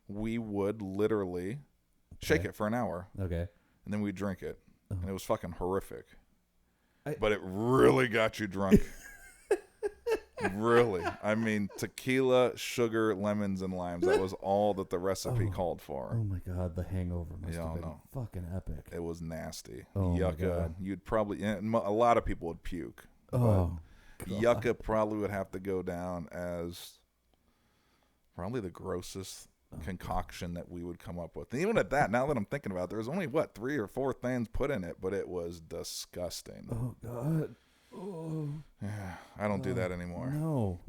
we would literally shake it for an hour. Okay. And then we'd drink it. Oh. And it was fucking horrific. But it really got you drunk. Really. I mean, tequila, sugar, lemons, and limes. That was all that the recipe called for. Oh, my God. The hangover must have been fucking epic. It was nasty. Oh, Yucca. my God. You'd probably... A lot of people would puke. Oh, God. Yucca probably would have to go down as probably the grossest concoction that we would come up with. And even at that, now that I'm thinking about it, there was only, 3 or 4 things put in it, but it was disgusting. Oh, God. Oh. Yeah, I don't do that anymore. No.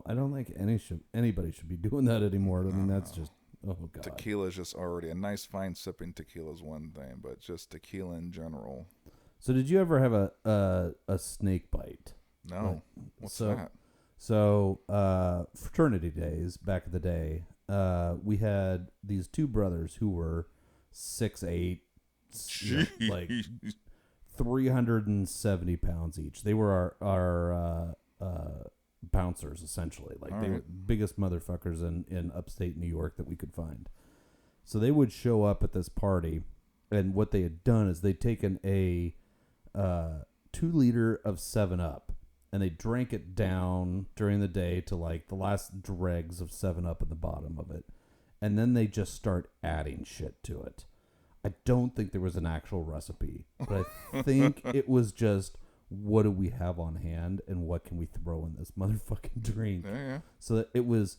I don't think anybody should be doing that anymore. I mean, that's just... Oh, God. Tequila is just already... A nice, fine sipping tequila is one thing, but just tequila in general. So did you ever have a snake bite? No. What's that? So fraternity days back in the day, we had these 2 brothers who were 6'8", like 370 pounds each. They were our bouncers, essentially. Like they were the biggest motherfuckers in upstate New York that we could find. So they would show up at this party, and what they had done is they'd taken a 2-liter of 7-Up, and they drank it down during the day to like the last dregs of 7-Up at the bottom of it. And then they just start adding shit to it. I don't think there was an actual recipe, but I think it was just, what do we have on hand and what can we throw in this motherfucking drink? Yeah. So that it was,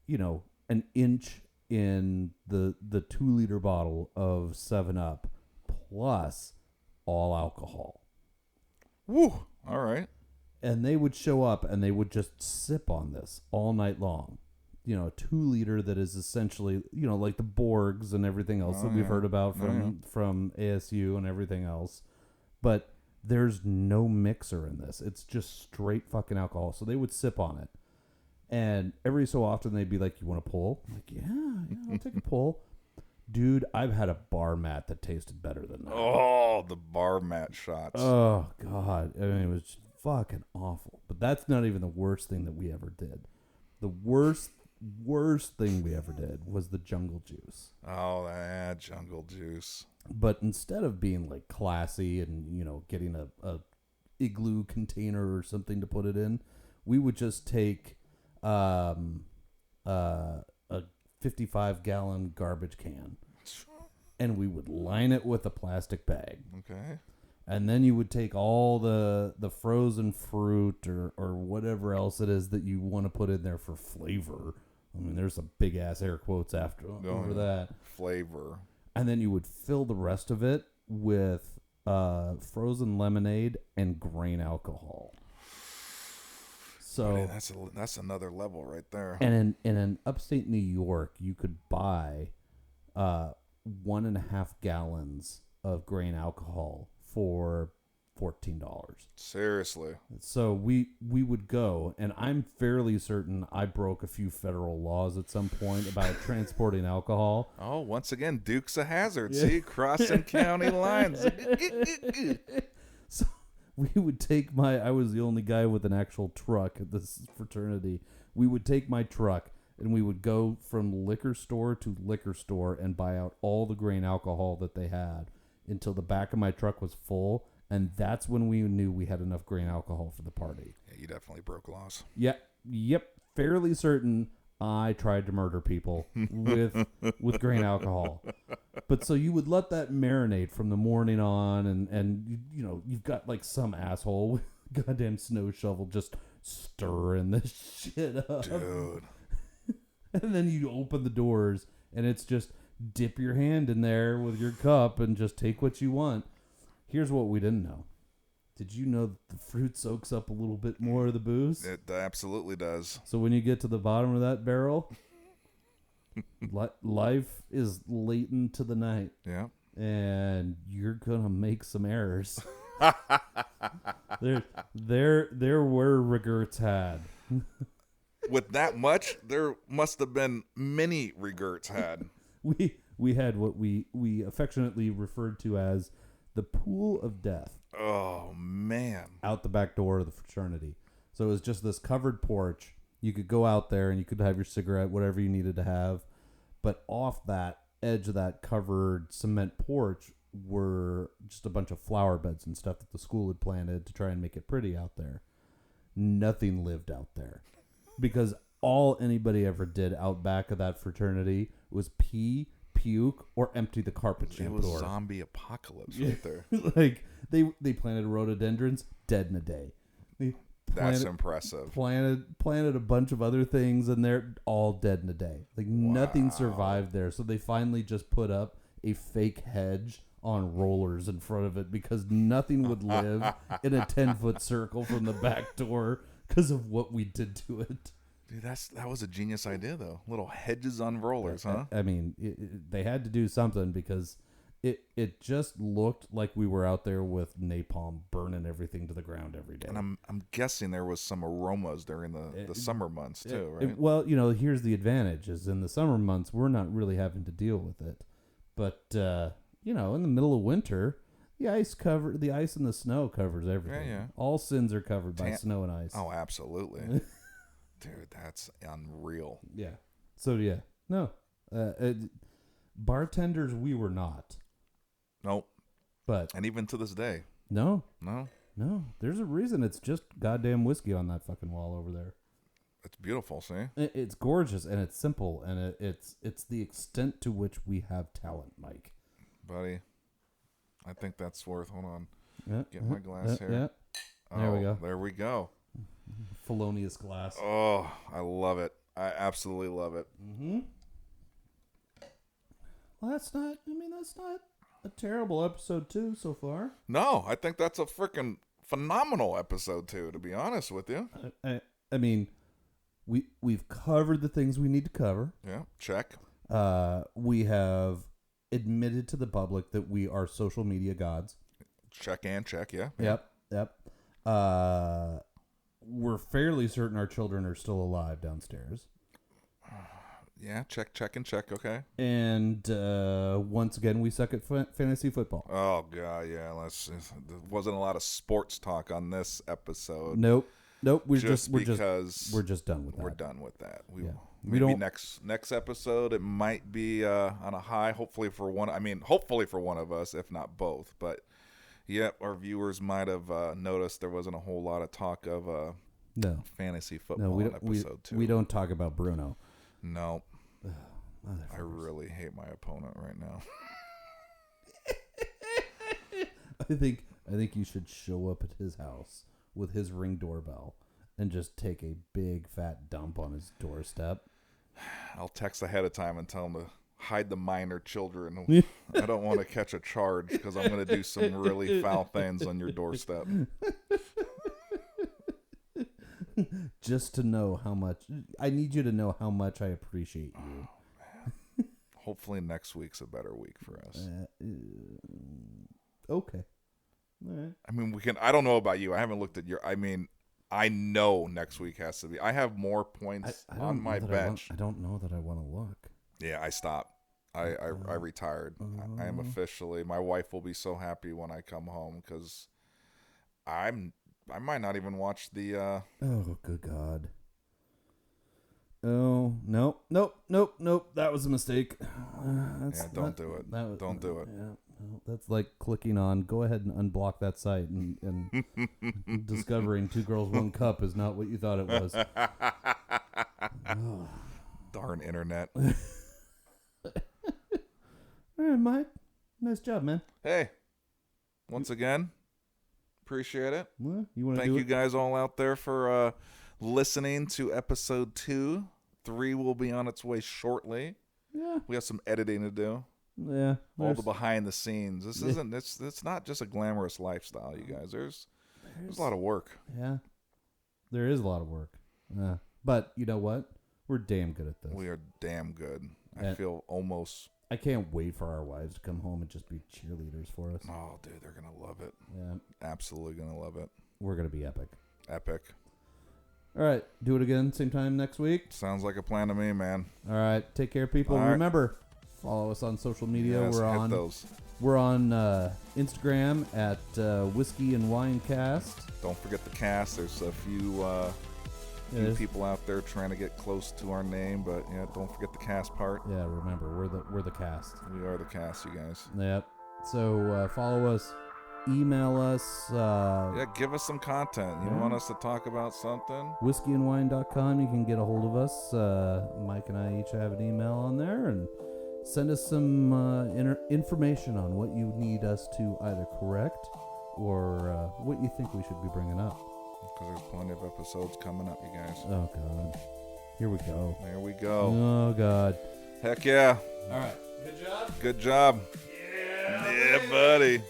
an inch in the 2-liter bottle of 7-Up plus all alcohol. Woo! All right. And they would show up and they would just sip on this all night long. A 2-liter that is essentially, like the Borgs and everything else that we've heard about from ASU and everything else. But there's no mixer in this. It's just straight fucking alcohol. So they would sip on it. And every so often they'd be like, you want a pull? I'm like, yeah, I'll take a pull. Dude, I've had a bar mat that tasted better than that. Oh, the bar mat shots. Oh, God. I mean, it was just fucking awful. But that's not even the worst thing that we ever did. The worst thing we ever did was the jungle juice. Oh, that jungle juice. But instead of being like classy and, getting a igloo container or something to put it in, we would just take a 55-gallon garbage can and we would line it with a plastic bag. Okay. And then you would take all the frozen fruit or whatever else it is that you want to put in there for flavor. I mean, there's some big ass air quotes over that. Flavor. And then you would fill the rest of it with frozen lemonade and grain alcohol. So buddy, that's another level right there. And in upstate New York, you could buy 1.5 gallons of grain alcohol for $14. Seriously. So we would go, and I'm fairly certain I broke a few federal laws at some point about transporting alcohol. Oh, once again, Duke's a hazard. Yeah. See, crossing county lines. So we would take I was the only guy with an actual truck at this fraternity. We would take my truck and we would go from liquor store to liquor store and buy out all the grain alcohol that they had until the back of my truck was full. And that's when we knew we had enough grain alcohol for the party. Yeah, you definitely broke laws. Yep. Fairly certain I tried to murder people with grain alcohol. But so you would let that marinate from the morning on, and you've got like some asshole with a goddamn snow shovel just stirring this shit up. Dude. And then you open the doors, and it's just dip your hand in there with your cup and just take what you want. Here's what we didn't know. Did you know that the fruit soaks up a little bit more of the booze? It absolutely does. So when you get to the bottom of that barrel, life is late into the night. Yeah. And you're going to make some errors. There were regrets had. With that much, there must have been many regrets had. We had what we affectionately referred to as the pool of death. Oh, man. Out the back door of the fraternity. So it was just this covered porch. You could go out there and you could have your cigarette, whatever you needed to have. But off that edge of that covered cement porch were just a bunch of flower beds and stuff that the school had planted to try and make it pretty out there. Nothing lived out there. Because all anybody ever did out back of that fraternity was pee, puke, or empty the carpet shampoo. It was zombie apocalypse right there. Like, they planted rhododendrons, dead in a day. That's impressive. Planted a bunch of other things, and they're all dead in a day. Like, nothing survived there. So they finally just put up a fake hedge on rollers in front of it because nothing would live in a 10-foot circle from the back door because of what we did to it. Dude, that was a genius idea, though. Little hedges on rollers, huh? I mean, they had to do something because it just looked like we were out there with napalm burning everything to the ground every day. And I'm guessing there was some aromas during the summer months too, right? Well, here's the advantage: is in the summer months we're not really having to deal with it, but in the middle of winter, the ice and the snow covers everything. Yeah. All sins are covered by snow and ice. Oh, absolutely. Dude, that's unreal. Yeah. So yeah, no, bartenders we were not. Nope. And even to this day. No. There's a reason it's just goddamn whiskey on that fucking wall over there. It's beautiful, see? It's gorgeous and it's simple and it's the extent to which we have talent, Mike. Buddy, I think that's worth. Hold on. Get my glass here. Yeah. There we go. There we go. Felonious glass. Oh, I love it. I absolutely love it. Mm-hmm. Well, that's not a terrible episode 2 so far. No, I think that's a freaking phenomenal episode 2, to be honest with you. I mean, we've covered the things we need to cover. Yeah, check. We have admitted to the public that we are social media gods. Check and check, yeah. Yep. We're fairly certain our children are still alive downstairs. Yeah, check and check, okay. And once again, we suck at fantasy football. Oh, God, yeah. There wasn't a lot of sports talk on this episode. Nope. We're just done with that. We're done with that. Maybe next episode, it might be on a high, hopefully for one of us, if not both. But, yeah, our viewers might have noticed there wasn't a whole lot of talk of fantasy football in episode 2. We don't talk about Bruno. No. I really hate my opponent right now. I think you should show up at his house with his Ring doorbell and just take a big fat dump on his doorstep. I'll text ahead of time and tell him to hide the minor children. I don't want to catch a charge because I'm going to do some really foul things on your doorstep. Just to know how much I need you to know how much I appreciate you. Oh, man. Hopefully next week's a better week for us. Okay. All right. I mean, I don't know about you. I haven't looked at I know next week has to be. I have more points on my bench. I don't know that I want to look. Yeah, I stopped. I retired. I am officially. My wife will be so happy when I come home because I might not even watch the. Oh, good God. Oh, nope. That was a mistake. Don't do it. Don't do it. Yeah, no, that's like clicking on, go ahead and unblock that site and discovering 2 Girls, 1 Cup is not what you thought it was. Oh. Darn internet. All right, Mike. Nice job, man. Hey, once again, appreciate it. Well, Thank you guys all out there for listening to episode 2. 3 will be on its way shortly. Yeah. We have some editing to do. Yeah. All the behind the scenes. This isn't. It's not just a glamorous lifestyle, you guys. There's a lot of work. Yeah. There is a lot of work. But you know what? We're damn good at this. We are damn good. I feel almost. I can't wait for our wives to come home and just be cheerleaders for us. Oh, dude, they're gonna love it. Yeah. Absolutely gonna love it. We're gonna be epic. Epic. All right. Do it again, same time next week. Sounds like a plan to me, man. All right. Take care, people. All right. Remember, follow us on social media. Yes, hit those. We're on Instagram at Whiskey and Wine Cast. Don't forget the cast. There's a few people out there trying to get close to our name, but yeah, don't forget the cast part. Yeah, remember we're the cast. We are the cast, you guys. Yep. So follow us, email us. Yeah, give us some content. You want us to talk about something? Whiskeyandwine.com. You can get a hold of us. Mike and I each have an email on there, and send us some information on what you need us to either correct or what you think we should be bringing up. Because there's plenty of episodes coming up, you guys. Oh, God. Here we go. There we go. Oh, God. Heck yeah. All right. Good job. Good job. Yeah, buddy.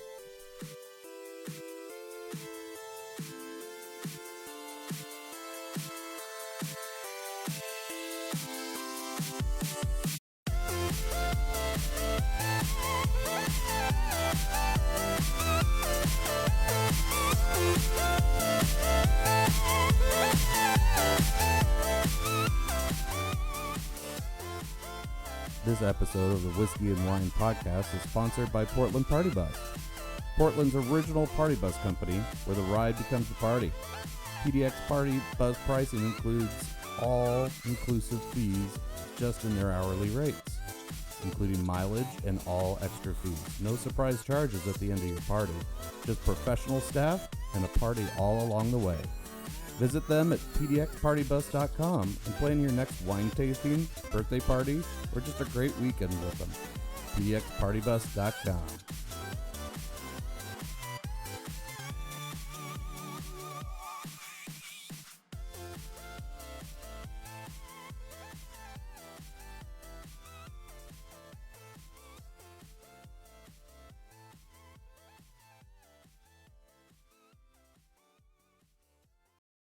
This episode of the Whiskey and Wine Podcast is sponsored by Portland Party Bus. Portland's original party bus company, where the ride becomes the party. PDX Party Bus pricing includes all inclusive fees just in their hourly rates, including mileage and all extra fees. No surprise charges at the end of your party, just professional staff and a party all along the way. Visit them at pdxpartybus.com and plan your next wine tasting, birthday party, or just a great weekend with them. pdxpartybus.com.